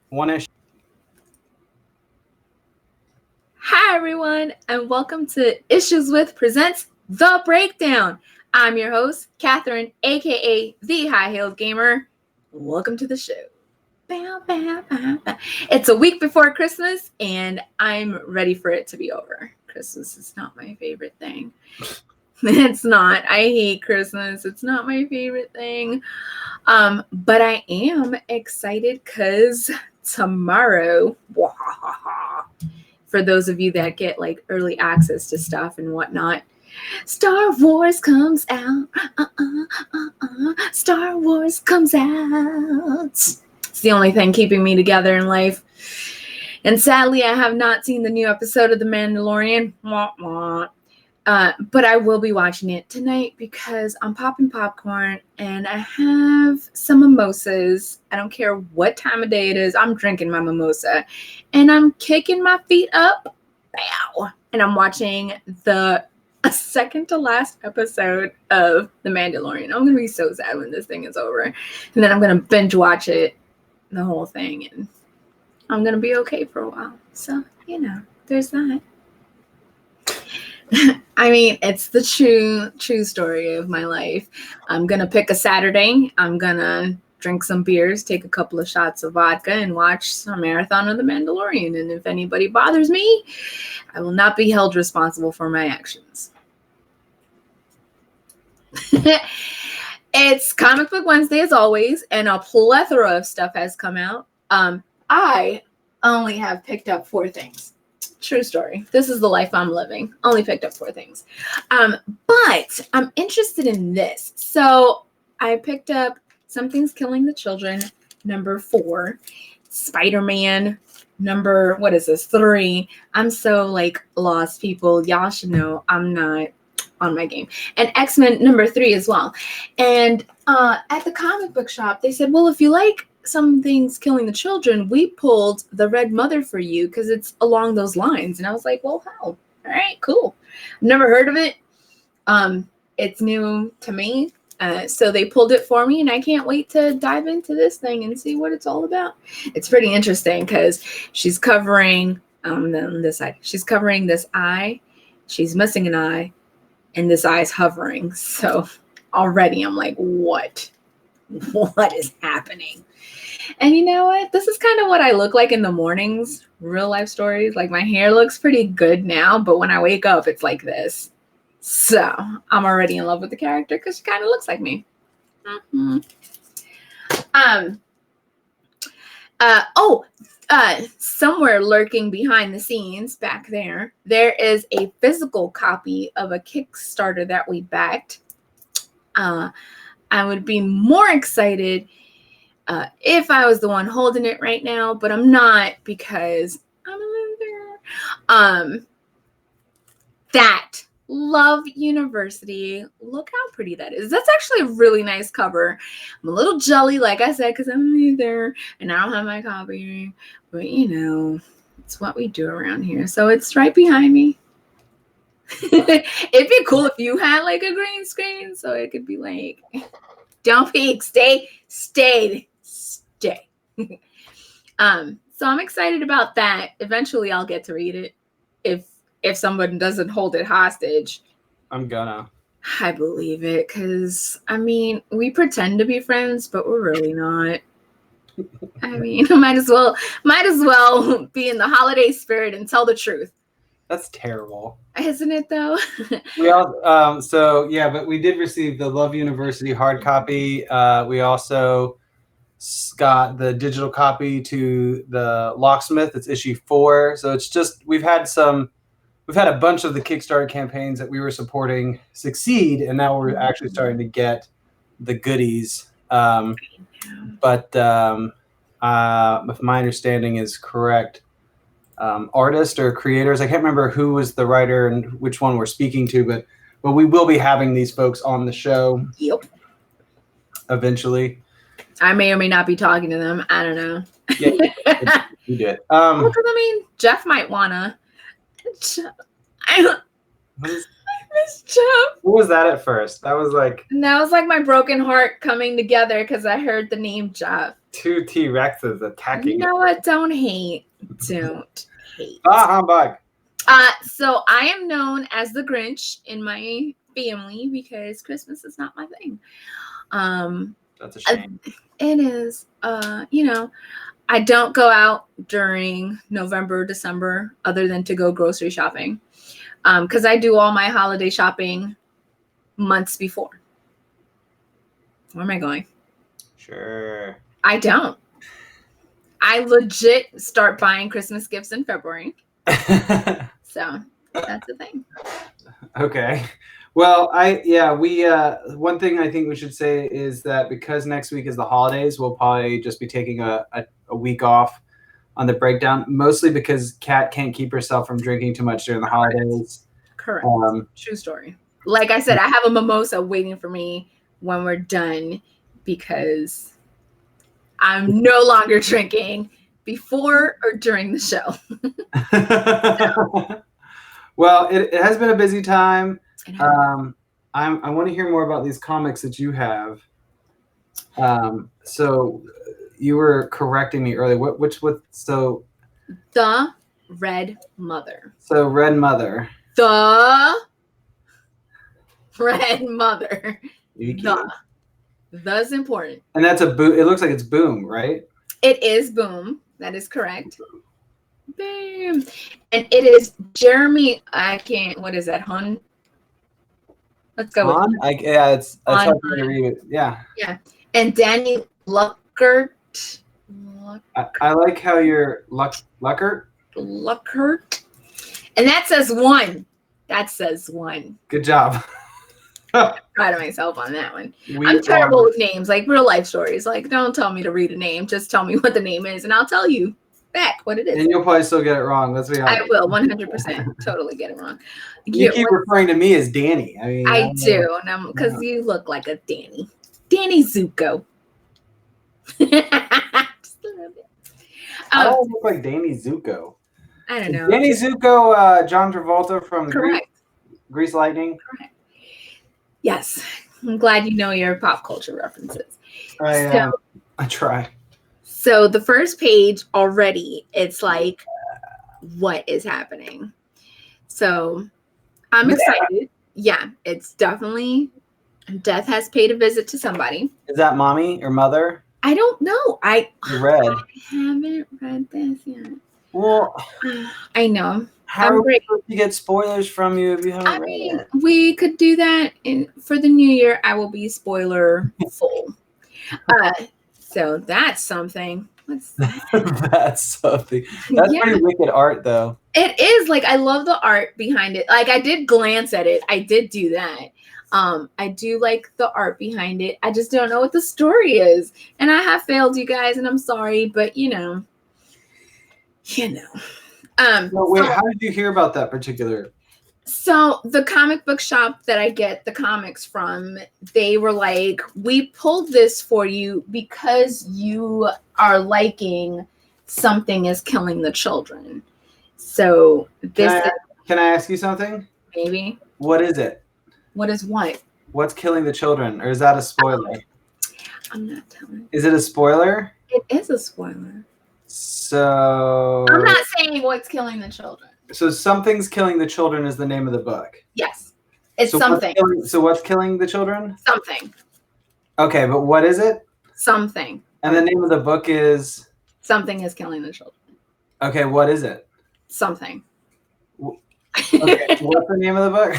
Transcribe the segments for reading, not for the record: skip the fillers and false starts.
One-ish. Hi, everyone, and welcome to Issues With Presents The Breakdown. I'm your host, Catherine, aka The High Heeled Gamer. Welcome to the show. Bow, bow, bow, bow. It's a week before Christmas, and I'm ready for it to be over. Christmas is not my favorite thing. It's not. I hate Christmas. It's not my favorite thing. But I am excited because tomorrow, for those of you that get like early access to stuff and whatnot, Star Wars comes out. Star Wars comes out. It's the only thing keeping me together in life. And sadly, I have not seen the new episode of The Mandalorian. But I will be watching it tonight because I'm popping popcorn and I have some mimosas. I don't care what time of day it is. I'm drinking my mimosa and I'm kicking my feet up. Bow. And I'm watching the second to last episode of The Mandalorian. I'm going to be so sad when this thing is over. And then I'm going to binge watch it, the whole thing. And I'm going to be okay for a while. So, there's that. I mean, it's the true story of my life. I'm going to pick a Saturday. I'm going to drink some beers, take a couple of shots of vodka, and watch a marathon of The Mandalorian. And if anybody bothers me, I will not be held responsible for my actions. It's Comic Book Wednesday as always, and a plethora of stuff has come out. I only have picked up 4 things. True story. This is the life I'm living. Only picked up 4 things. But I'm interested in this. So I picked up Something's Killing the Children, number 4. Spider-Man, number, 3. I'm so lost, people. Y'all should know I'm not on my game. And X-Men number 3 as well. And at the comic book shop, they said, well, if you like Something's Killing the Children, we pulled The Red Mother for you because it's along those lines. And I was like, well, hell, all right, cool. Never heard of it. It's new to me. So they pulled it for me, and I can't wait to dive into this thing and see what it's all about. It's pretty interesting because she's covering on this side. She's covering this eye. She's missing an eye, and this eye's hovering. So already I'm like, what? What is happening? And you know what? This is kind of what I look like in the mornings, real life stories. Like my hair looks pretty good now, but when I wake up, it's like this. So I'm already in love with the character because she kind of looks like me. Somewhere lurking behind the scenes back there is a physical copy of a Kickstarter that we backed. I would be more excited if I was the one holding it right now, but I'm not because I'm a lender. That Love University. Look how pretty that is. That's actually a really nice cover. I'm a little jelly, like I said, because I'm new there and I don't have my copy. But it's what we do around here. So it's right behind me. It'd be cool if you had like a green screen so it could be like, don't peek, stay. So I'm excited about that. Eventually I'll get to read it if someone doesn't hold it hostage. I'm gonna. I believe it because we pretend to be friends, but we're really not. Might as well be in the holiday spirit and tell the truth. That's terrible. Isn't it though? We all but we did receive the Love University hard copy. We also got the digital copy to the Locksmith. It's issue 4. So it's just we've had a bunch of the Kickstarter campaigns that we were supporting succeed, and now we're actually starting to get the goodies. But if my understanding is correct, artists or creators, I can't remember who was the writer and which one we're speaking to, but we will be having these folks on the show. Yep. Eventually. I may or may not be talking to them. I don't know. Yeah, you did. Jeff might wanna. Miss Jeff. What was that at first? That was like And that was like my broken heart coming together because I heard the name Jeff. 2 T-Rexes attacking. You know what? Don't hate. Don't hate. Humbug. So I am known as the Grinch in my family because Christmas is not my thing. That's a shame. It is. You know, I don't go out during November, December, other than to go grocery shopping. Because I do all my holiday shopping months before. Where am I going? Sure. I don't. I legit start buying Christmas gifts in February. So that's the thing. Okay. Well, we one thing I think we should say is that because next week is the holidays, we'll probably just be taking a week off on the breakdown, mostly because Kat can't keep herself from drinking too much during the holidays. Correct. True story. Like I said, I have a mimosa waiting for me when we're done because I'm no longer drinking before or during the show. Well, it has been a busy time. I want to hear more about these comics that you have. So you were correcting me earlier. So The Red Mother. So Red Mother. The Red Mother. That's important. And that's a boom. It looks like it's Boom, right? It is Boom. That is correct. Boom. And it is Jeremy. What is that? Hun? Let's go with it's hard for me to read it. Yeah. Yeah. And Danny Luckert. I like how you're Luckert. And that says 1. That says 1. Good job. Proud of myself on that one. I'm terrible with names, like real life stories. Like, don't tell me to read a name. Just tell me what the name is, and I'll tell you back what it is. And you'll probably still get it wrong. Let's be honest. I will 100% totally get it wrong. You keep referring to me as Danny. I do, because you look like a Danny Zuko. Just a little bit. I don't look like Danny Zuko. I don't know. Danny Zuko, John Travolta from Grease Lightning. Correct. Yes, I'm glad you know your pop culture references. I try. So the first page already, it's like, what is happening? So I'm excited. Yeah, it's definitely death has paid a visit to somebody. Is that mommy or mother? I don't know. I haven't read this yet. Well, I know. How are we supposed to get spoilers from you if you haven't read it? We could do that. And for the new year, I will be spoiler full. So that's something. What's that? That's something. That's pretty wicked art, though. It is. Like, I love the art behind it. Like, I did glance at it. I did do that. I do like the art behind it. I just don't know what the story is. And I have failed you guys, and I'm sorry, but you know. How did you hear about that particular? So the comic book shop that I get the comics from, they were like, we pulled this for you because you are liking Something is Killing the Children. So this Can I ask you something? Maybe. What is it? What is what? What's killing the children? Or is that a spoiler? I'm not telling. Is it a spoiler? It is a spoiler. So I'm not saying what's killing the children. So Something's Killing the Children is the name of the book. Yes. It's something. What's killing the children? Something. Okay, but what is it? Something. And the name of the book is? Something is Killing the Children. Okay, what is it? Something. Okay, what's the name of the book?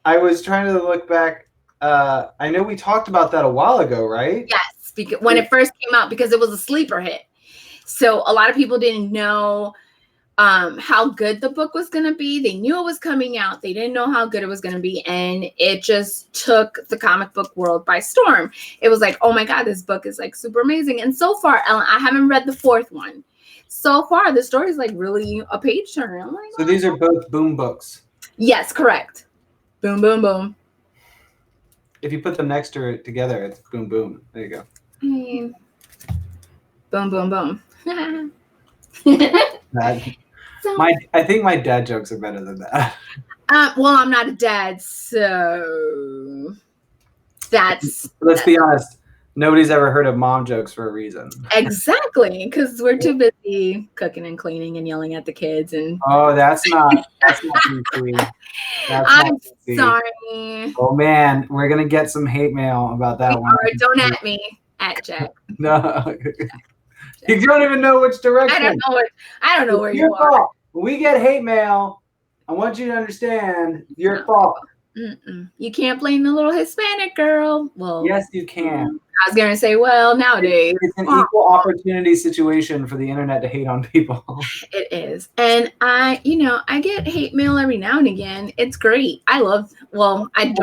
I was trying to look back. I know we talked about that a while ago, right? Yes, because when it first came out, because it was a sleeper hit. So a lot of people didn't know how good the book was going to be. They knew it was coming out. They didn't know how good it was going to be. And it just took the comic book world by storm. It was like, oh my God, this book is like super amazing. And so far, Ellen, I haven't read the 4th one. So far, the story is like really a page turner. I'm like, so these are both Boom books. Yes, correct. Boom, boom, boom. If you put them next to it together, it's Boom, boom. There you go. Boom, boom, boom. So, I think my dad jokes are better than that. well, I'm not a dad, so that's Let's be honest. Nobody's ever heard of mom jokes for a reason. exactly because we're too busy cooking and cleaning and yelling at the kids. And Oh, that's not PC. That's I'm not PC. sorry. Oh man, we're gonna get some hate mail about that one. Don't at me, at Jack. No, you don't even know which direction. I don't know where you are. Fault. When we get hate mail, I want you to understand your fault. You can't blame the little Hispanic girl. Well, yes, you can. I was gonna say, well, nowadays it's an equal opportunity situation for the internet to hate on people. It is, and I get hate mail every now and again. It's great. I don't love hate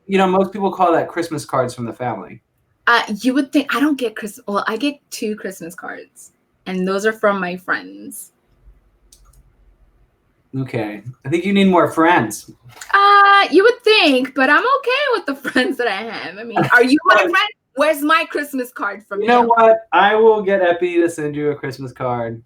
mail. Most people call that Christmas cards from the family. You would think I don't get Christmas. Well, I get 2 Christmas cards, and those are from my friends. Okay, I think you need more friends. You would think, but I'm okay with the friends that I have. I mean, are you my friend? Where's my Christmas card from you? You know what? I will get Epi to send you a Christmas card,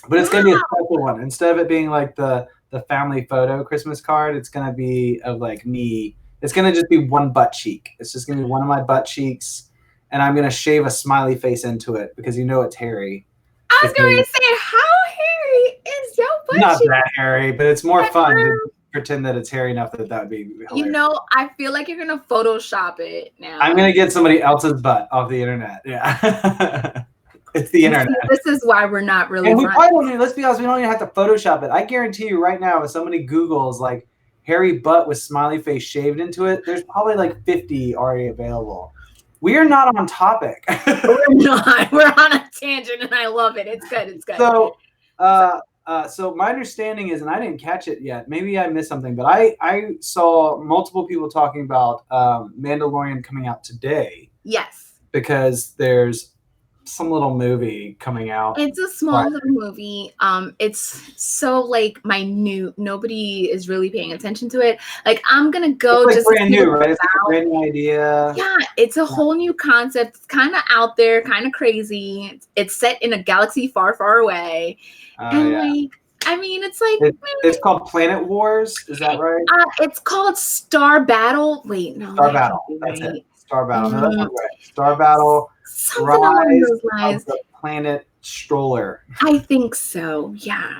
but it's gonna be a special one. Instead of it being like the family photo Christmas card, it's gonna be of like me. It's gonna just be one butt cheek. It's just gonna be one of my butt cheeks, and I'm gonna shave a smiley face into it because it's hairy. I was going to say, how hairy is your butt Not cheek? that hairy, but it's more fun to pretend that it's hairy enough that would be hilarious. I feel like you're going to Photoshop it now. I'm going to get somebody else's butt off the internet. Yeah. It's the internet. This is why we're not really and let's be honest, we don't even have to Photoshop it. I guarantee you right now, if somebody Googles like hairy butt with smiley face shaved into it, there's probably like 50 already available. We are not on topic. We're not. We're on a tangent, and I love it. It's good. It's good. So, so my understanding is, and I didn't catch it yet. Maybe I missed something, but I saw multiple people talking about Mandalorian coming out today. Yes. Because there's some little movie coming out. It's a small little movie. It's so like minute. Nobody is really paying attention to it. Like I'm gonna go it's just brand new, right? It's a brand new idea. Yeah, it's a whole new concept. It's kind of out there, kind of crazy. It's set in a galaxy far, far away. It's called Planet Wars. Is that right? It's called Star Battle. Wait, no. Star Battle. That's it. Star Battle. No, that's not right. Star Battle. Something along those lines. Of the Planet Stroller. I think so. Yeah.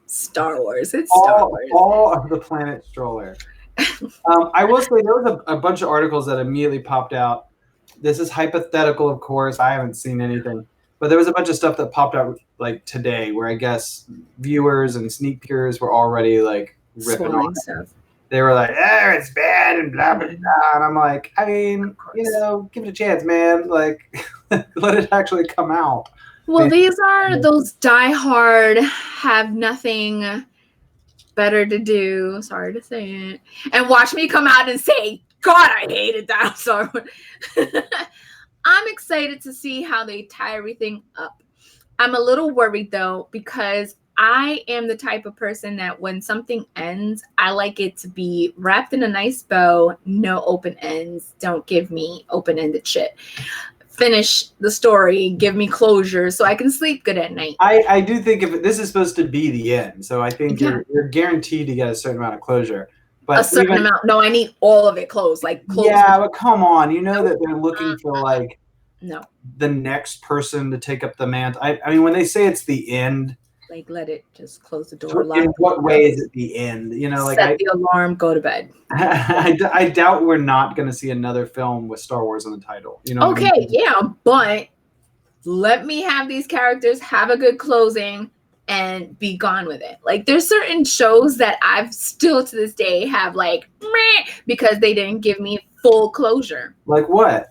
Star Wars. It's Star Wars. All of the Planet Stroller. I will say there was a bunch of articles that immediately popped out. This is hypothetical, of course. I haven't seen anything. But there was a bunch of stuff that popped out like today where I guess viewers and sneak peekers were already like ripping on stuff. They were like, it's bad and blah, blah, blah. And I'm like, I mean, give it a chance, man. Like, let it actually come out. Well, these are those diehard, have nothing better to do. Sorry to say it. And watch me come out and say, God, I hated that. Sorry. I'm excited to see how they tie everything up. I'm a little worried, though, because I am the type of person that when something ends, I like it to be wrapped in a nice bow, no open ends. Don't give me open-ended shit. Finish the story, give me closure so I can sleep good at night. I do think if this is supposed to be the end, so I think you're guaranteed to get a certain amount of closure. But a certain amount. No, I need all of it closed. Yeah, but come on. You know that they're looking for like the next person to take up the mantle. I mean, when they say it's the end, like let it just close the door. In what way is it the end? Set the alarm, go to bed. I doubt we're not going to see another film with Star Wars in the title. Okay, I mean? Yeah, but let me have these characters have a good closing and be gone with it. Like there's certain shows that I've still to this day have like meh, because they didn't give me full closure. Like what?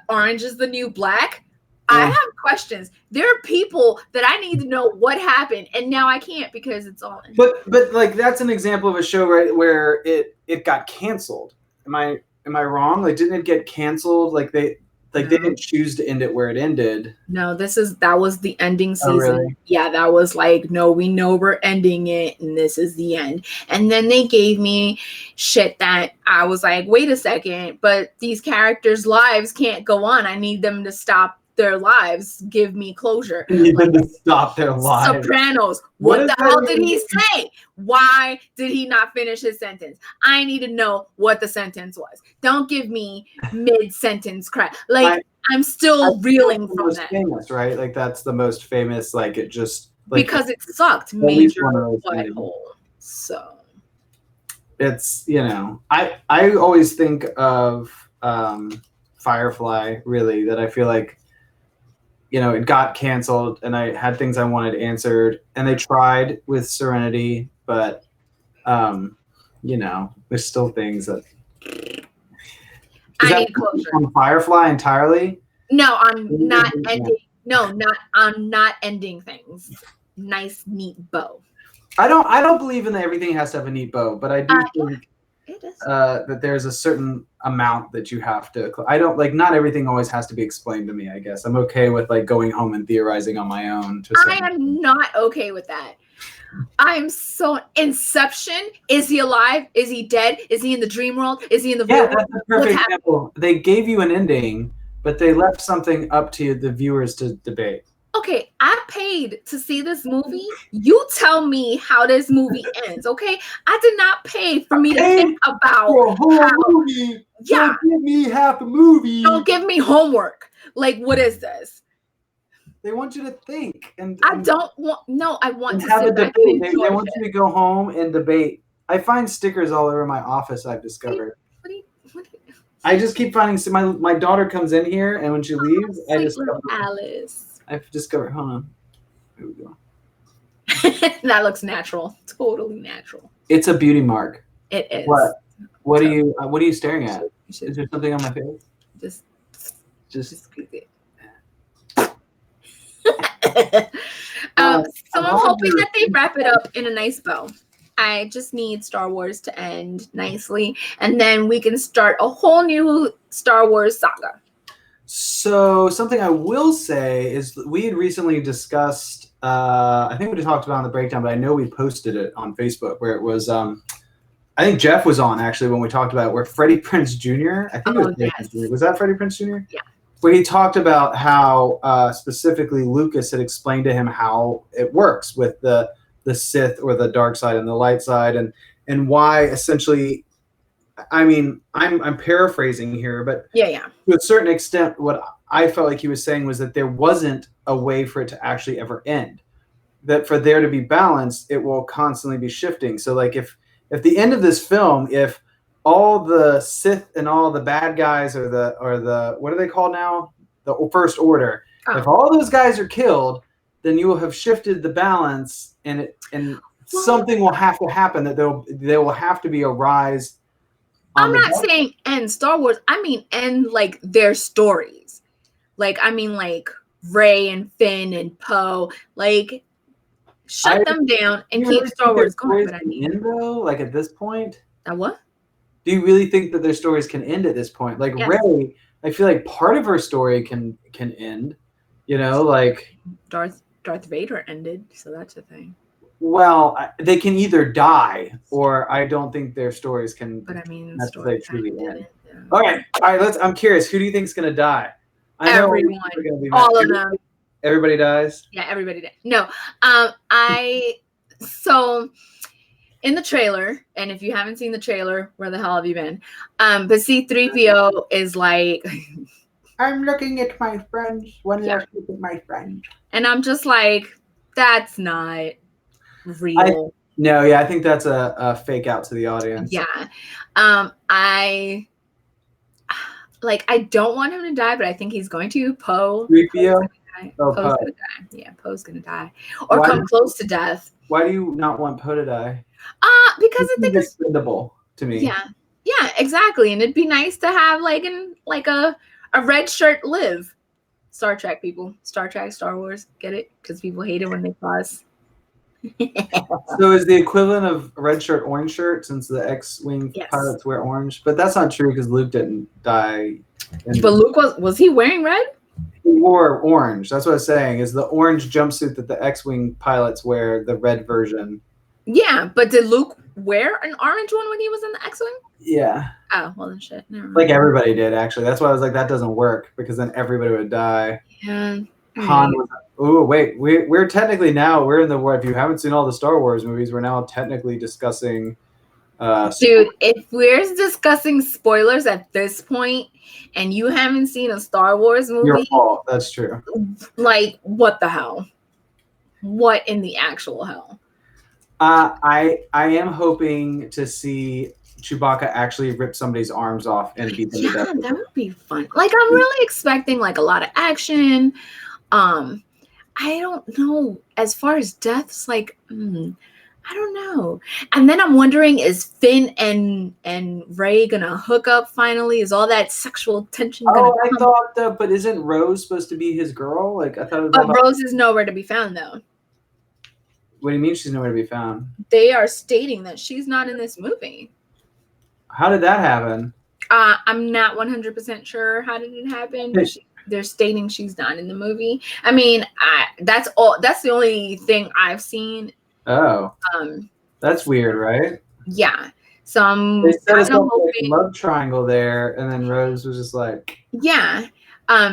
Orange is the New Black. I have questions. There are people that I need to know what happened, and now I can't because it's all. But like that's an example of a show right where it got canceled. Am I wrong? Like didn't it get canceled? Like they didn't choose to end it where it ended. No, that was the ending season. Oh, really? Yeah, that was like, no, we know we're ending it and this is the end. And then they gave me shit that I was like, wait a second, but these characters' lives can't go on. I need them to stop their lives give me closure. You need to stop their lives. Sopranos. What What does the that hell did mean? he say? Why did he not finish his sentence? I need to know what the sentence was. Don't give me mid-sentence crap. Like, I'm still reeling from most that. famous, right? Like that's the most famous. Like it just like Because it sucked. least Major one of those things. butthole. So it's I always think of Firefly, really, that I feel like it got canceled and I had things I wanted answered, and they tried with Serenity, but there's still things that I need closure. On Firefly entirely? No, I'm not ending. No, I'm not ending things. Nice, neat bow. I don't believe in that everything has to have a neat bow, but I do think that there's a certain amount that you have to. I don't not everything always has to be explained to me. I guess I'm okay with going home and theorizing on my own. I am not okay with that. I am so Inception. Is he alive? Is he dead? Is he in the dream world? Is he in the real world? That's a perfect example. They gave you an ending, but they left something up to the viewers to debate. Okay, I paid to see this movie. You tell me how this movie ends, okay? I did not pay for me to think about how. Movie. Yeah. Don't give me half a movie. Don't give me homework. Like, what is this? They want you to think. And I don't want. No, I want to have sit a back debate. and They want you to go home and debate. I find stickers all over my office. I've discovered. I just keep finding. So my daughter comes in here, and when she leaves, I discover Alice. I've discovered. Hold on. Here we go. That looks natural. Totally natural. It's a beauty mark. It is. What are you staring at? Is there something on my face? Just keep it. So I'm hoping that they wrap it up in a nice bow. I just need Star Wars to end nicely, and then we can start a whole new Star Wars saga. So something I will say is we had recently discussed, I think we talked about in the breakdown, but I know we posted it on Facebook, where it was, I think Jeff was on actually when we talked about it, where Freddie Prinze Jr., I think it was Prinze Jr. Was that Freddie Prinze Jr.? Yeah. Where he talked about how specifically Lucas had explained to him how it works with the Sith or the dark side and the light side, and why essentially, I mean, I'm paraphrasing here, but yeah, to a certain extent, what I felt like he was saying was that there wasn't a way for it to actually ever end. That for there to be balance, it will constantly be shifting. So like if the end of this film, if all the Sith and all the bad guys or the what are they called now? The First Order. Oh. If all those guys are killed, then you will have shifted the balance, and something will have to happen. That there will have to be a rise. I'm not saying end Star Wars. I mean end like their stories. Like I mean like Rey and Finn and Poe. Like shut them down and keep Star Wars going. But I mean, end though, like at this point. What? Do you really think that their stories can end at this point? Like yes. Rey, I feel like part of her story can end. Like Darth Vader ended, so that's a thing. Well, they can either die, or I don't think their stories can. But I mean, truly end. Yeah. All right. I'm curious. Who do you think is going to die? Everyone. All of them. Everybody dies. Yeah, everybody dies. No, so in the trailer, and if you haven't seen the trailer, where the hell have you been? But C-3PO is like. I'm looking at my friends. One last look at my friends. And I'm just like, that's not real. I think that's a fake out to the audience. Yeah. I don't want him to die, but I think he's going to. Poe. 3PO? Poe's gonna die. Yeah, Poe's gonna die. Or come close to death. Why do you not want Poe to die? Because I think it's expendable to me. Yeah. Yeah, exactly. And it'd be nice to have a red shirt live. Star Trek, people. Star Trek, Star Wars. Get it? Because people hate it when they pause. So is the equivalent of red shirt, orange shirt, since the X-Wing pilots wear orange? But that's not true because Luke didn't die. But Luke was he wearing red? He wore orange. That's what I was saying. Is the orange jumpsuit that the X-Wing pilots wear the red version? Yeah, but did Luke wear an orange one when he was in the X-Wing? Yeah. Oh, well then shit. Never mind. Like everybody did, actually. That's why I was like, that doesn't work because then everybody would die. Yeah. Han was. Oh wait, we're technically now we're in the war. If you haven't seen all the Star Wars movies, we're now technically discussing. Dude, if we're discussing spoilers at this point, and you haven't seen a Star Wars movie, your fault. That's true. Like, what the hell? What in the actual hell? I am hoping to see Chewbacca actually rip somebody's arms off and beat them to death. That would be fun. Like, I'm really expecting like a lot of action. I don't know. As far as deaths, like, I don't know. And then I'm wondering, is Finn and Rey gonna hook up finally? Is all that sexual tension gonna I come? thought, but isn't Rose supposed to be his girl? Like I thought it was. But Rose is nowhere to be found, though. What do you mean she's nowhere to be found? They are stating that she's not in this movie. How did that happen? I'm not 100% sure how did it happen, but they're stating she's not in the movie. I mean, that's all. That's the only thing I've seen. Oh, that's weird, right? Yeah. So I'm they set us kind of up hoping like a love triangle there, and then Rose was just like, yeah.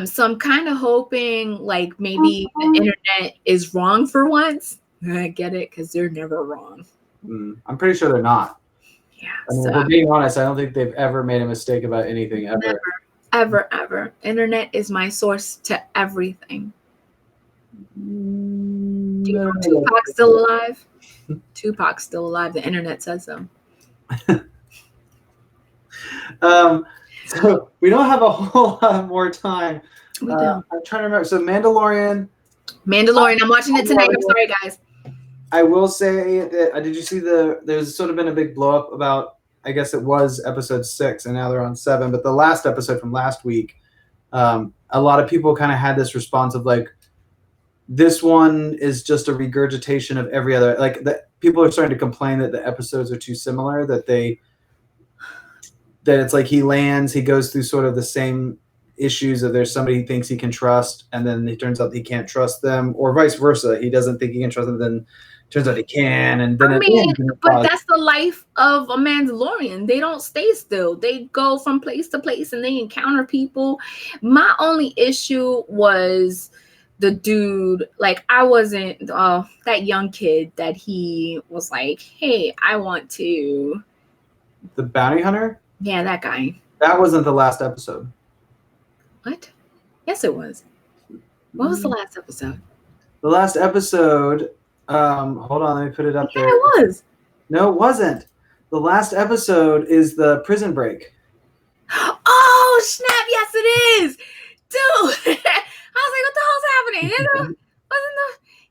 So I'm kind of hoping like maybe the internet is wrong for once. I get it because they're never wrong. I'm pretty sure they're not. Yeah. I mean, if we're being honest, I don't think they've ever made a mistake about anything ever. Never, ever. Internet is my source to everything. Do you know Tupac's still alive? Tupac's still alive. The internet says so. So we don't have a whole lot more time. We don't. I'm trying to remember. So Mandalorian. I'm watching it tonight. I'm sorry, guys. I will say that did you see there's sort of been a big blow up about, I guess it was episode 6 and now they're on 7, but the last episode from last week, a lot of people kind of had this response of like, this one is just a regurgitation of every other, like that people are starting to complain that the episodes are too similar, that it's like he lands, he goes through sort of the same issues of there's somebody he thinks he can trust and then it turns out he can't trust them, or vice versa. He doesn't think he can trust them, then turns out he can, and then but that's the life of a Mandalorian. They don't stay still. They go from place to place and they encounter people. My only issue was the dude, like I wasn't that young kid that he was like, hey, I want to. The bounty hunter? Yeah, that guy. That wasn't the last episode. What? Yes, it was. What was the last episode? The last episode, hold on, let me put it up there. It was. No, it wasn't. The last episode is the prison break. Oh, snap. Yes, it is. Dude. I was like, what the hell's happening?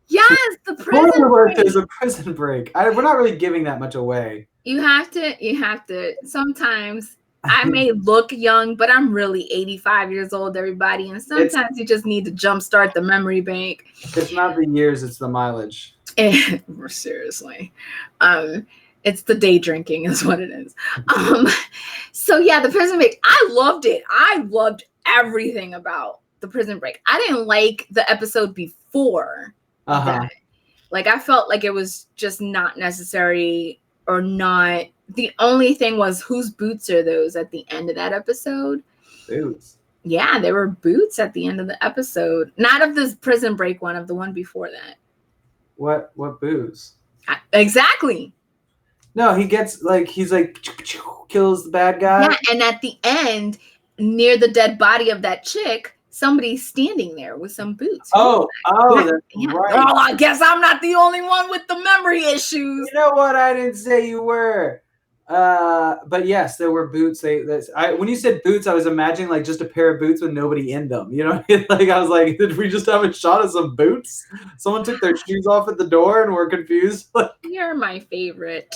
Yes, the prison break. There's a prison break. We're not really giving that much away. You have to. Sometimes I may look young, but I'm really 85 years old, everybody. And sometimes you just need to jumpstart the memory bank. It's not the years, it's the mileage. Seriously. It's the day drinking is what it is. So yeah, the prison break. I loved it. I loved everything about the prison break. I didn't like the episode before that. Like I felt like it was just not necessary or not. The only thing was whose boots are those at the end of that episode? Boots. Yeah, there were boots at the end of the episode. Not of this prison break one, of the one before that. What boots? Exactly. No, he gets like he's like kills the bad guy. Yeah, and at the end, near the dead body of that chick, somebody's standing there with some boots. Oh, that's yeah. right. Oh, I guess I'm not the only one with the memory issues. You know what? I didn't say you were. But yes, there were boots. When you said boots, I was imagining like just a pair of boots with nobody in them. You know, like I was like, did we just have a shot of some boots? Someone took their shoes off at the door and we're confused. You're my favorite.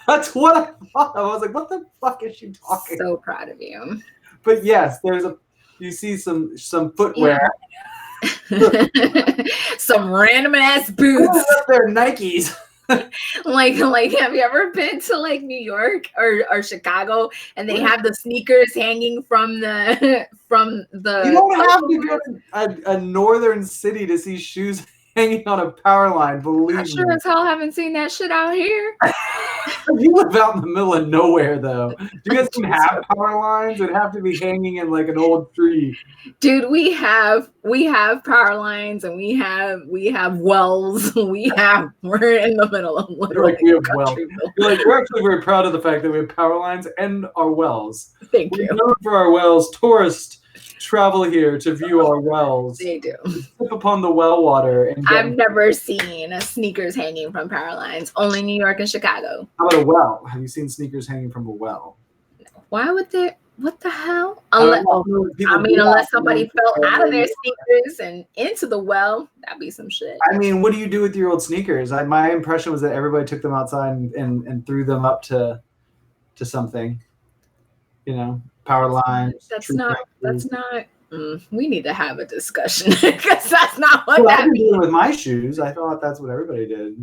That's what I thought. I was like, what the fuck is she talking? So proud of you. But yes, you see some footwear. Yeah. Some random ass boots. They're Nikes. like have you ever been to like New York or Chicago and they have the sneakers hanging from the You don't have to go to a northern city to see shoes hanging on a power line. Believe I sure me. as hell haven't seen that shit out here. You live out in the middle of nowhere, though. Do you guys even have power lines? It'd have to be hanging in like an old tree. Dude, we have power lines and we have wells. We're in the middle of literally Like we have wells. Countryville. You're like, we're actually very proud of the fact that we have power lines and our wells. Thank We're you. known for our wells. Tourists travel here to view our wells. They do. Sip upon the well water. And I've never seen sneakers hanging from power lines. Only New York and Chicago. How about a well? Have you seen sneakers hanging from a well? Why would they? What the hell? Unless somebody fell out of their sneakers and into the well, that'd be some shit. I mean, what do you do with your old sneakers? My impression was that everybody took them outside and threw them up to something. You know, power lines. That's not. We need to have a discussion because that's not what Well, that I did means. it with my shoes. I thought that's what everybody did.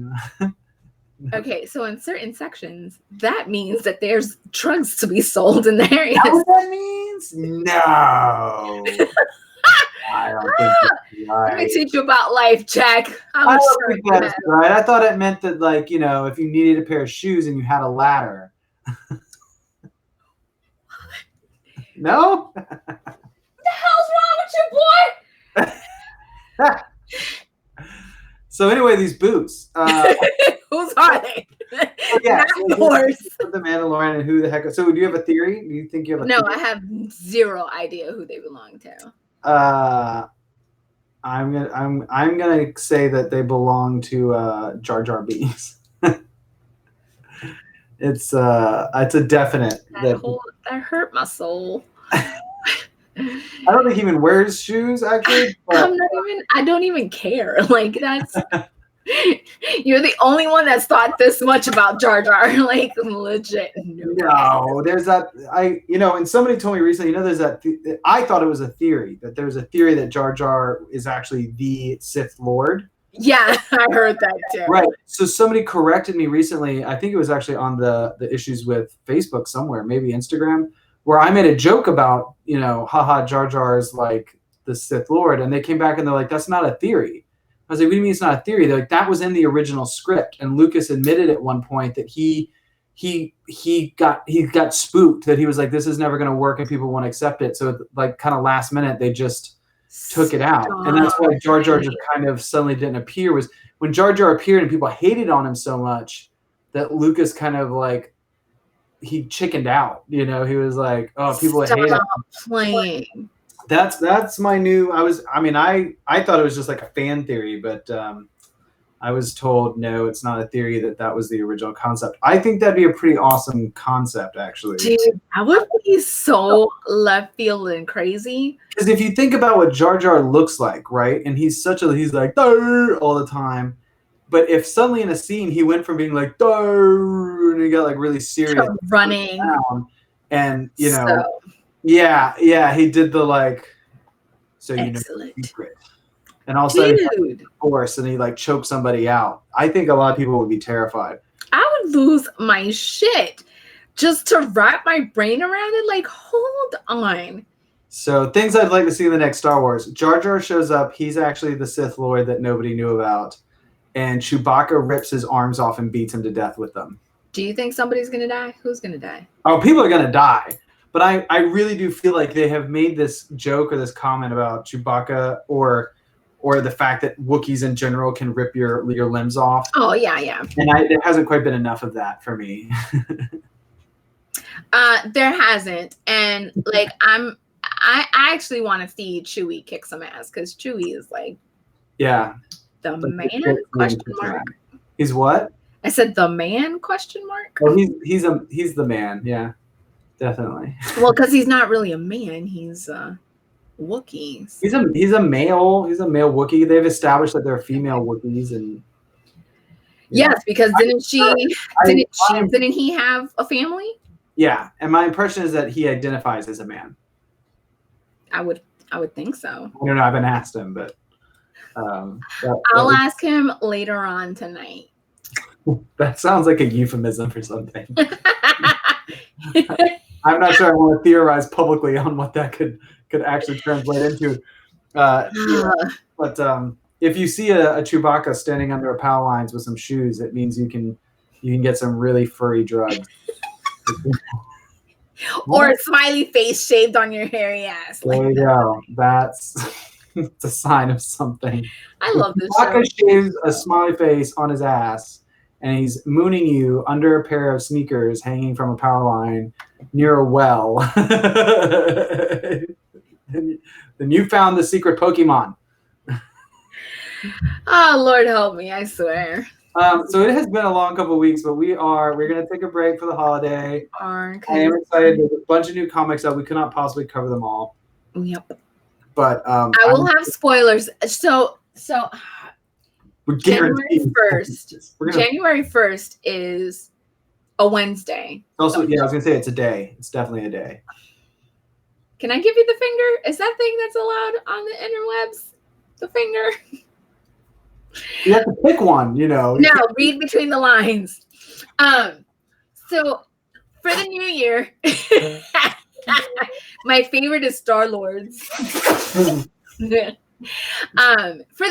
Okay, so in certain sections, that means that there's drugs to be sold in the area. That's what that means? No. I don't think that's right. Let me teach you about life, Jack. I don't think that's right. I thought it meant that, like, you know, if you needed a pair of shoes and you had a ladder. No? What the hell's wrong with you, boy? So anyway, these boots. Whose are they? Yeah, Not yours. The Mandalorian and who the heck? So do you have a theory? Do you think you have a No, theory? I have zero idea who they belong to. I'm gonna say that they belong to Jar Jar Binks. It's a definite. That hurt my soul. I don't think he even wears shoes, actually. But I don't even care. Like, that's you're the only one that's thought this much about Jar Jar. Like, legit. no, there's that. And somebody told me recently. There's that. I thought it was a theory that there's a theory that Jar Jar is actually the Sith Lord. Yeah, I heard that too. Right. So somebody corrected me recently. I think it was actually on the issues with Facebook somewhere, maybe Instagram, where I made a joke about, haha, Jar Jar is like the Sith Lord. And they came back and they're like, that's not a theory. I was like, what do you mean it's not a theory? They're like, that was in the original script. And Lucas admitted at one point that he got spooked, that he was like, this is never going to work and people won't accept it. So like kind of last minute, they just took it out. And that's why Jar Jar just kind of suddenly didn't appear, was when Jar Jar appeared and people hated on him so much that Lucas kind of like, he chickened out, he was like, oh, people hate him. Playing. That's my new, I thought it was just like a fan theory, but I was told, no, it's not a theory, that was the original concept. I think that'd be a pretty awesome concept, actually. Dude, that would be so left field and crazy. Because if you think about what Jar Jar looks like, right? And he's like, "Darr," all the time. But if suddenly in a scene he went from being like, "Darr," and he got like really serious, running, and yeah, he did the like, so excellent. Secret. And all of a sudden, he force and he like choked somebody out. I think a lot of people would be terrified. I would lose my shit just to wrap my brain around it. Like, hold on. So things I'd like to see in the next Star Wars. Jar Jar shows up. He's actually the Sith Lord that nobody knew about. And Chewbacca rips his arms off and beats him to death with them. Do you think somebody's going to die? Who's going to die? Oh, people are going to die. But I really do feel like they have made this joke or this comment about Chewbacca or the fact that Wookiees in general can rip your limbs off. Oh, yeah. And there hasn't quite been enough of that for me. There hasn't. And like, I actually want to see Chewie kick some ass, because Chewie is like, yeah, the man? Question mark. He's what? I said the man? Question mark. Oh, he's the man. Yeah, definitely. Well, because he's not really a man. He's Wookiees. He's a male Wookiee. They've established that there are female Wookiees, and yes, because didn't he have a family? Yeah, and my impression is that he identifies as a man. I would think so. I don't know. I haven't asked him, but I'll ask him later on tonight. That sounds like a euphemism for something. I'm not sure I want to theorize publicly on what that could actually translate into. But if you see a Chewbacca standing under a power lines with some shoes, it means you can get some really furry drugs. Or a smiley face shaved on your hairy ass. There you go. That's it's a sign of something. I love this show. Chewbacca shaves a smiley face on his ass, and he's mooning you under a pair of sneakers hanging from a power line near a well. Then you found the secret Pokemon. Oh, Lord help me, I swear. So it has been a long couple of weeks, but we're gonna take a break for the holiday. I am excited. There's a bunch of new comics out. We could not possibly cover them all. Yep. But I will have spoilers. So January 1st. January 1st is a Wednesday. Also, yeah, I was gonna say it's a day. It's definitely a day. Can I give you the finger? Is that thing that's allowed on the interwebs? The finger? You have to pick one, you know. No, read between the lines. So for the new year, my favorite is Star Lords. For the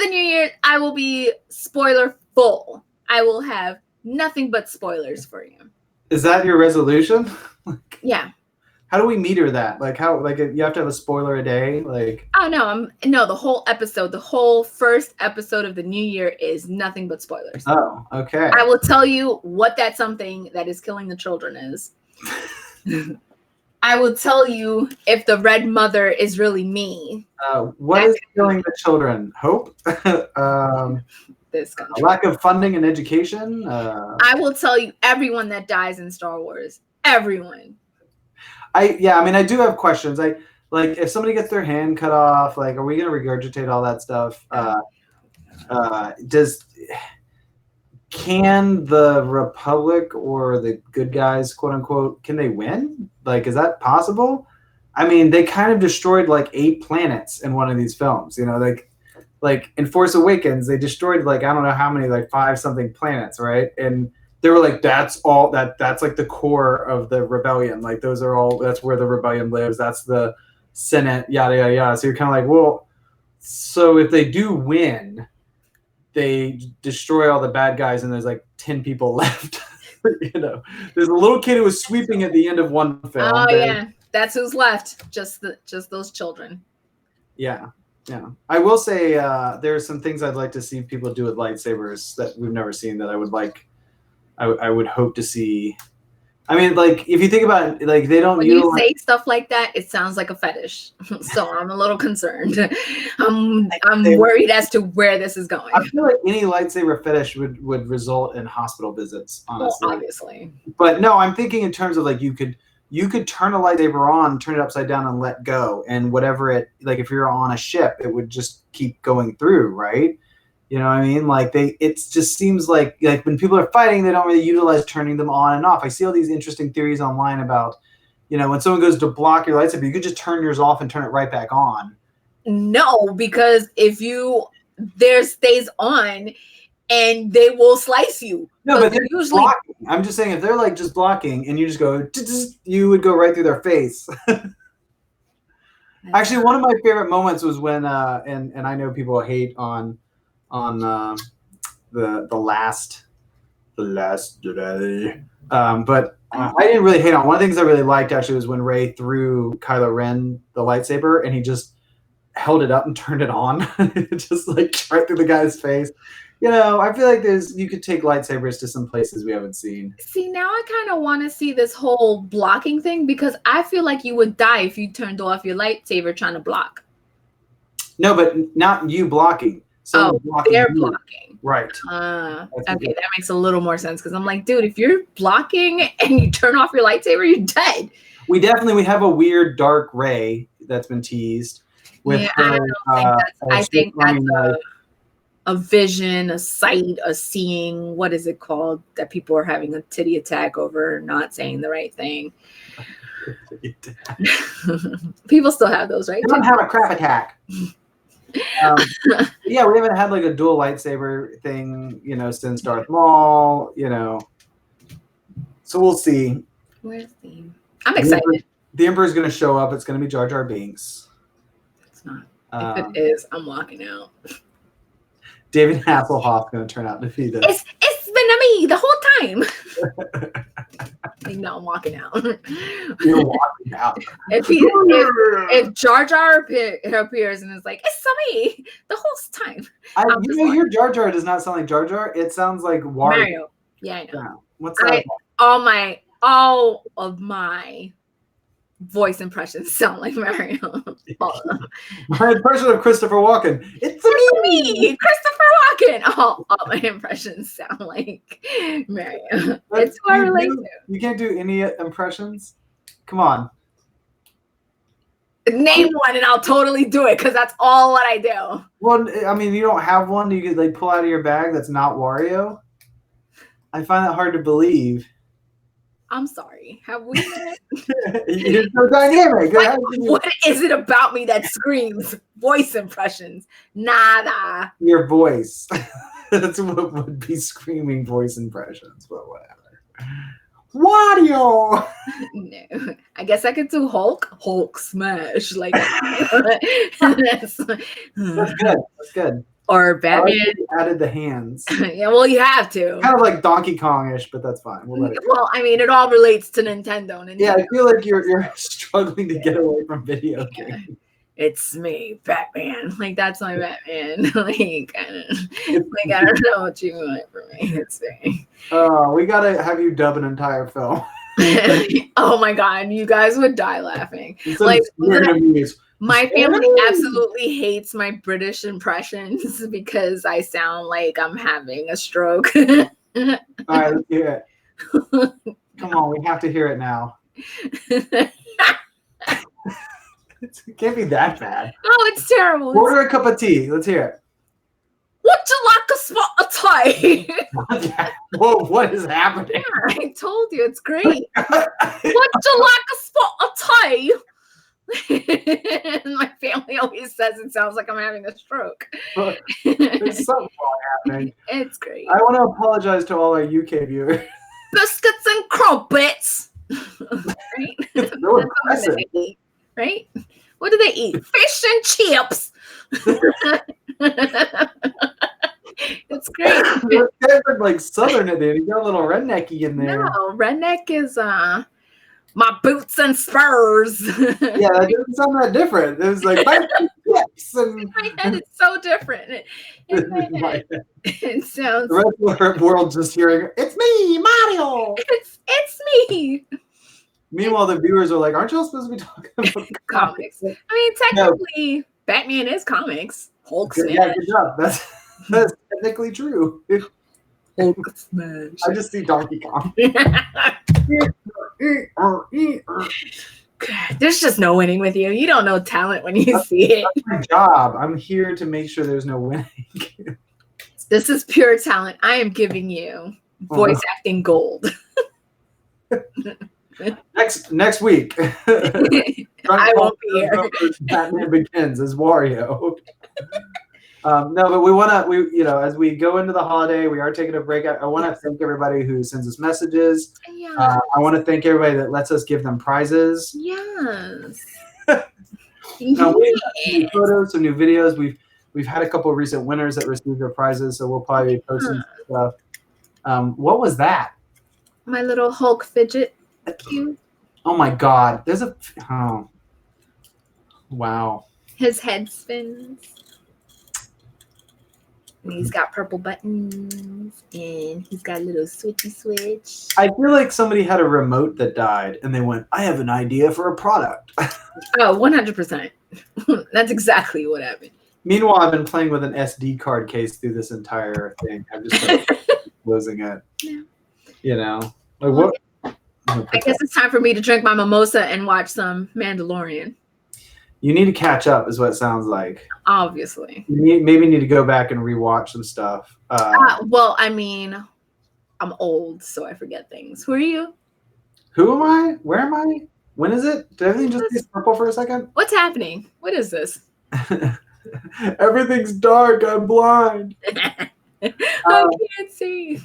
new year, I will be spoiler full. I will have nothing but spoilers for you. Is that your resolution? Yeah. How do we meter that? Like how? Like you have to have a spoiler a day? Like oh no, the whole episode, the whole first episode of the new year is nothing but spoilers. Oh, okay. I will tell you what that something that is killing the children is. I will tell you if the red mother is really me. What is killing the children? Hope? This country. A lack of funding and education? I will tell you everyone that dies in Star Wars. Everyone. I do have questions. Like if somebody gets their hand cut off, like, are we gonna regurgitate all that stuff? Can the Republic or the good guys, quote unquote, can they win? Like, is that possible? I mean, they kind of destroyed like 8 planets in one of these films. You know, like in Force Awakens, they destroyed like I don't know how many, like 5 something planets, right? And they were like, that's like the core of the rebellion. Like that's where the rebellion lives. That's the Senate, yada, yada, yada. So you're kind of like, well, so if they do win, they destroy all the bad guys and there's like 10 people left. You know, there's a little kid who was sweeping at the end of one film. Oh yeah, that's who's left. Just those children. Yeah. Yeah. I will say there are some things I'd like to see people do with lightsabers that we've never seen that I would like. I would hope to see. I mean, like if you think about it, like they don't. When you say stuff like that, it sounds like a fetish. So I'm a little concerned. I'm worried as to where this is going. I feel like any lightsaber fetish would result in hospital visits. Honestly, well, obviously. But no, I'm thinking in terms of like you could turn a lightsaber on, turn it upside down, and let go, and whatever it like if you're on a ship, it would just keep going through, right? You know what I mean? Like it just seems like when people are fighting, they don't really utilize turning them on and off. I see all these interesting theories online about, you know, when someone goes to block your lightsaber, you could just turn yours off and turn it right back on. No, because if there stays on, and they will slice you. No, but they're usually blocking. I'm just saying if they're like just blocking and you just go, you would go right through their face. Actually, one of my favorite moments was when, and I know people hate on the last Jedi. But I didn't really hate on. One of the things I really liked actually was when Rey threw Kylo Ren the lightsaber and he just held it up and turned it on. Just like right through the guy's face. You know, I feel like you could take lightsabers to some places we haven't seen. See, now I kind of want to see this whole blocking thing because I feel like you would die if you turned off your lightsaber trying to block. No, but not you blocking. So they're blocking. Right. Okay, that makes a little more sense because I'm like, dude, if you're blocking and you turn off your lightsaber, you're dead. We have a weird dark Rey that's been teased. With I think that's a vision, a sight, a seeing. What is it called that people are having a titty attack over not saying the right thing? People still have those, right? They don't have a crap attack. Yeah, we haven't had like a dual lightsaber thing, you know, since Darth Maul, you know. So we'll see. Where's the? I'm excited. The Emperor's going to show up. It's going to be Jar Jar Binks. It's not. If it is, I'm walking out. David Hasselhoff's going to turn out to be this. It's been me the whole time. Like, no, I'm walking out. You're walking out. If Jar Jar appears and is like, it's me the whole time. Your Jar Jar does not sound like Jar Jar. It sounds like Mario. Yeah, I know. Yeah. What's that? All of my voice impressions sound like Mario. My impression of Christopher Walken. It's me, Christopher Walken. All my impressions sound like Mario. It's who I relate to. You can't do any impressions? Come on. Name one and I'll totally do it because that's all what I do. Well, I mean, you don't have one you could like pull out of your bag that's not Wario? I find that hard to believe. I'm sorry. Have we met? You're so dynamic. What is it about me that screams voice impressions? Nada. Your voice. That's what would be screaming voice impressions, but whatever. Wario! No. I guess I could do Hulk. Hulk smash. Like that's good. That's good. Or Batman. Added the hands. Yeah, well, you have to. Kind of like Donkey Kong-ish, but that's fine. We'll let it go. Well, I mean, it all relates to Nintendo. Yeah, I feel like you're struggling to get away from video games. It's me, Batman. Like, that's my Batman. I don't know what you want from me. It's me. Oh, we gotta have you dub an entire film. Oh my god, you guys would die laughing. Like, my family absolutely hates my British impressions because I sound like I'm having a stroke. All right, let's hear it. Come on, we have to hear it now. It can't be that bad. Oh, it's terrible. Order a cup of tea. Let's hear it. Would you like a spot of tea? Whoa, what is happening? Yeah, I told you, it's great. Would you like a spot of tea? My family always says it sounds like I'm having a stroke. There's something wrong happening. It's great. I want to apologize to all our UK viewers. Biscuits and crumpets. Right? So impressive. Right? What do they eat? Fish and chips. It's great. You guys are like southern at there. You got a little rednecky in there. No, redneck is my boots and spurs. Yeah, that doesn't sound that different. It was like my chips and in my head, it's so different. In my head, it sounds. The rest of the world just hearing, "It's me, Mario." It's me. Meanwhile, the viewers are like, "Aren't y'all supposed to be talking about comics?" I mean, technically, Batman is comics. Hulk smash. Yeah, good job. That's technically true. Hulk smash. I just see Donkey Kong. There's just no winning with you. You don't know talent when you see it. That's my job. I'm here to make sure there's no winning. This is pure talent. I am giving you voice acting gold. Next week. I won't be here. Batman Begins as Wario. No, but we as we go into the holiday, we are taking a break. I want to thank everybody who sends us messages. Yeah. I want to thank everybody that lets us give them prizes. Yes. We have some new photos, some new videos. We've had a couple of recent winners that received their prizes, so we'll probably be posting stuff. What was that? My little Hulk fidget cube. Oh my God! Wow. His head spins. And he's got purple buttons, and he's got a little switchy switch. I feel like somebody had a remote that died, and they went, "I have an idea for a product." Oh, 100%. That's exactly what happened. Meanwhile, I've been playing with an SD card case through this entire thing. I'm just closing it. Yeah. You know, like what? I guess it's time for me to drink my mimosa and watch some Mandalorian. You need to catch up, is what it sounds like. Obviously. You maybe need to go back and rewatch some stuff. Well, I mean, I'm old, so I forget things. Who are you? Who am I? Where am I? When is it? Did everything just get purple for a second? What's happening? What is this? Everything's dark. I'm blind. I can't see.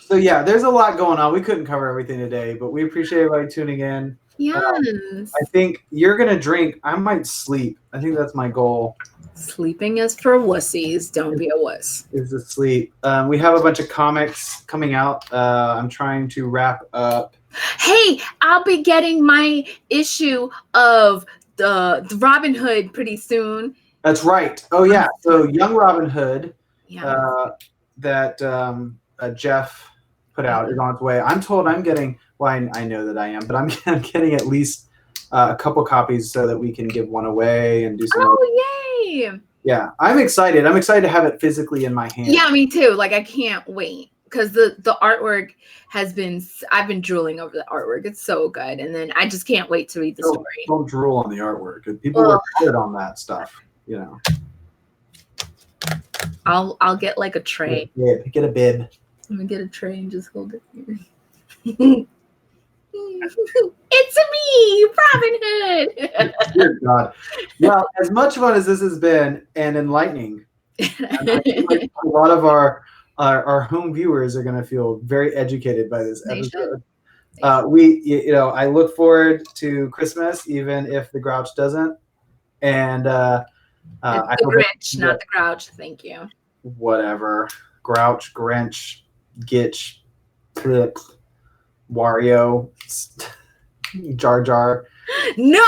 So yeah, there's a lot going on. We couldn't cover everything today, but we appreciate everybody tuning in. Yes. I think you're gonna drink. I might sleep. I think that's my goal. Sleeping is for wussies. Don't be a wuss. Is to sleep. We have a bunch of comics coming out. I'm trying to wrap up. Hey, I'll be getting my issue of the Robin Hood pretty soon. That's right. Oh yeah. So Young Robin Hood, Yeah. that Jeff put out is on its way. I'm told I'm getting. Well, I know that I am, but I'm getting at least a couple copies so that we can give one away and do some. Oh, yay! Yeah, I'm excited. I'm excited to have it physically in my hand. Yeah, me too. Like, I can't wait because the artwork I've been drooling over the artwork. It's so good, and then I just can't wait to read the story. Don't drool on the artwork. People are good on that stuff. You know. I'll get like a tray. Yeah, get a bib. I'm gonna get a tray and just hold it here. It's me, Robin Hood. Dear God. Well, as much fun as this has been and enlightening, and I feel like a lot of our home viewers are going to feel very educated by this episode. I look forward to Christmas, even if the Grouch doesn't. And the Grinch, not the Grouch. Thank you. Whatever. Grouch, Grinch, Gitch, Clip, Wario, Jar Jar. No,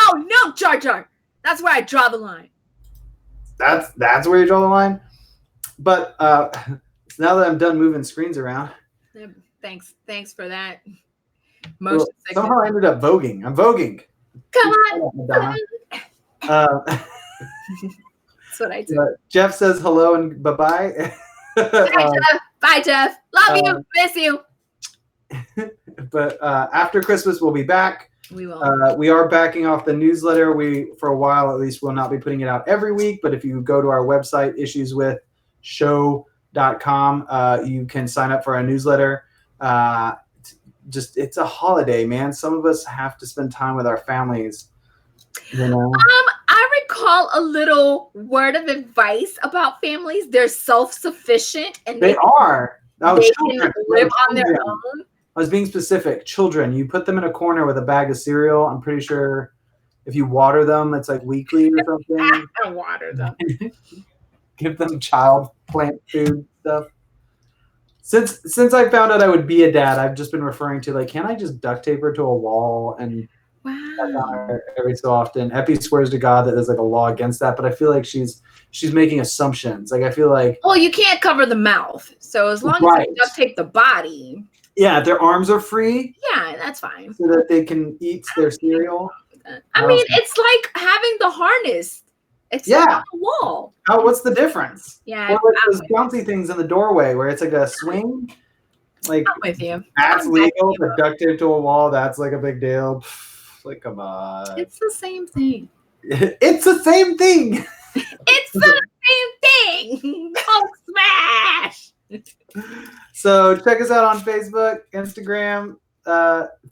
Jar Jar. That's where I draw the line. That's where you draw the line. But now that I'm done moving screens around. Thanks for that. Well, somehow I ended up voguing. I'm voguing. Come on. That's what I do. Jeff says hello and bye-bye. Bye, Jeff. Love you. Miss you. But after Christmas, we'll be back. We will. We are backing off the newsletter. We, for a while at least, will not be putting it out every week. But if you go to our website, issueswithshow.com, you can sign up for our newsletter. It's a holiday, man. Some of us have to spend time with our families. You know? I recall a little word of advice about families. They're self-sufficient and they are. They can live on their own. I was being specific. Children, you put them in a corner with a bag of cereal. I'm pretty sure if you water them, it's like weekly or something. I water them. Give them child plant food stuff. Since I found out I would be a dad, I've just been referring to like, can I just duct tape her to a wall and every so often? Epi swears to God that there's like a law against that, but I feel like she's making assumptions. Like I feel like, well, you can't cover the mouth, so as long as you duct tape the body. Yeah, their arms are free. Yeah, that's fine. So that they can eat their cereal. I mean, it's like having the harness. It's on the wall. What's the difference? Yeah. Or like those bouncy things in the doorway where it's like a swing. Like I'm with you. That's legal, but duct tape to a wall, that's like a big deal. Like, come on. It's the same thing. It's the same thing. It's the same thing. Hulk smash. So check us out on Facebook, Instagram.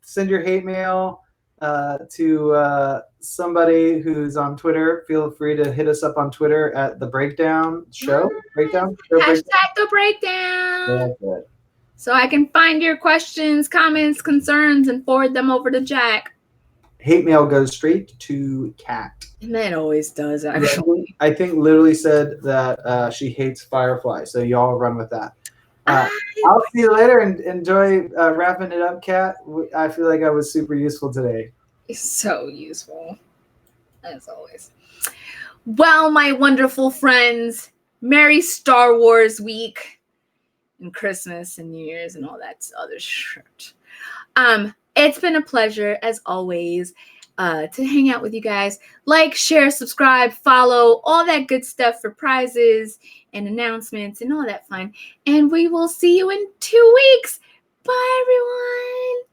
Send your hate mail to somebody who's on Twitter. Feel free to hit us up on Twitter at The Breakdown Show. Breakdown. Hashtag The Breakdown. So I can find your questions, comments, concerns, and forward them over to Jack. Hate mail goes straight to Kat. And that always does, actually. I think literally said that she hates Firefly. So y'all run with that. I'll see you later and enjoy wrapping it up, Kat. I feel like I was super useful today. It's so useful, as always. Well, my wonderful friends, Merry Star Wars week and Christmas and New Year's and all that other shit. It's been a pleasure, as always, to hang out with you guys. Like, share, subscribe, follow, all that good stuff for prizes and announcements and all that fun. And we will see you in 2 weeks. Bye, everyone.